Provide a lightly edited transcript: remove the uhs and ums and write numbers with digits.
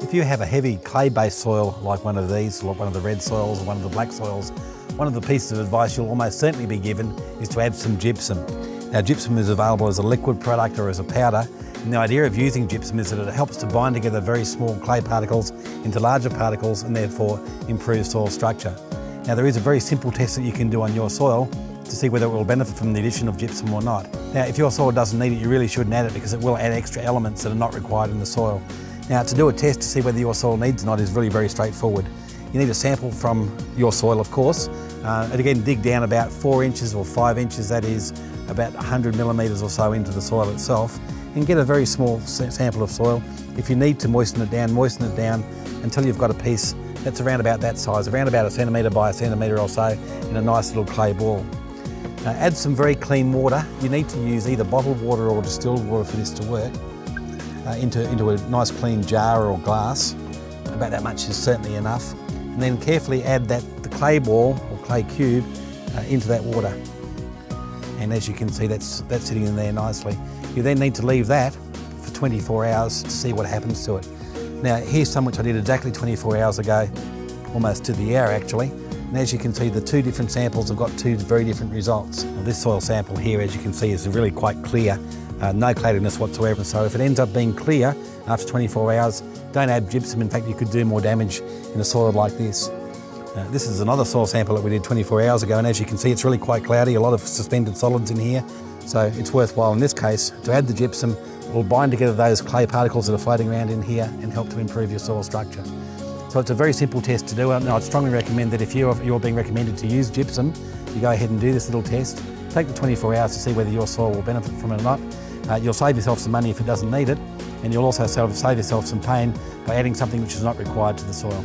If you have a heavy clay-based soil like one of these, like one of the red soils or one of the black soils, one of the pieces of advice you'll almost certainly be given is to add some gypsum. Now, gypsum is available as a liquid product or as a powder, and the idea of using gypsum is that it helps to bind together very small clay particles into larger particles and therefore improve soil structure. Now, there is a very simple test that you can do on your soil to see whether it will benefit from the addition of gypsum or not. Now, if your soil doesn't need it, you really shouldn't add it because it will add extra elements that are not required in the soil. Now, to do a test to see whether your soil needs it or not is really very straightforward. You need a sample from your soil, of course, and again, dig down about 4 inches or 5 inches, that is about 100 millimetres or so into the soil itself, and get a very small sample of soil. If you need to moisten it down until you've got a piece that's around about that size, around about 1 centimetre by 1 centimetre or so, in a nice little clay ball. Add some very clean water. You need to use either bottled water or distilled water for this to work. Into a nice clean jar or glass. About that much is certainly enough. And then carefully add the clay ball or clay cube into that water. And as you can see, that's sitting in there nicely. You then need to leave that for 24 hours to see what happens to it. Now, here's some which I did exactly 24 hours ago, almost to the hour actually. And as you can see, the two different samples have got two very different results. Now, this soil sample here, as you can see, is really quite clear. No cloudiness whatsoever, so if it ends up being clear after 24 hours, don't add gypsum. In fact, you could do more damage in a soil like this. This is another soil sample that we did 24 hours ago, and as you can see, it's really quite cloudy, a lot of suspended solids in here, so it's worthwhile in this case to add the gypsum. It will bind together those clay particles that are floating around in here and help to improve your soil structure. So it's a very simple test to do, and I'd strongly recommend that if you're being recommended to use gypsum, you go ahead and do this little test. Take the 24 hours to see whether your soil will benefit from it or not. You'll save yourself some money if it doesn't need it, and you'll also save yourself some pain by adding something which is not required to the soil.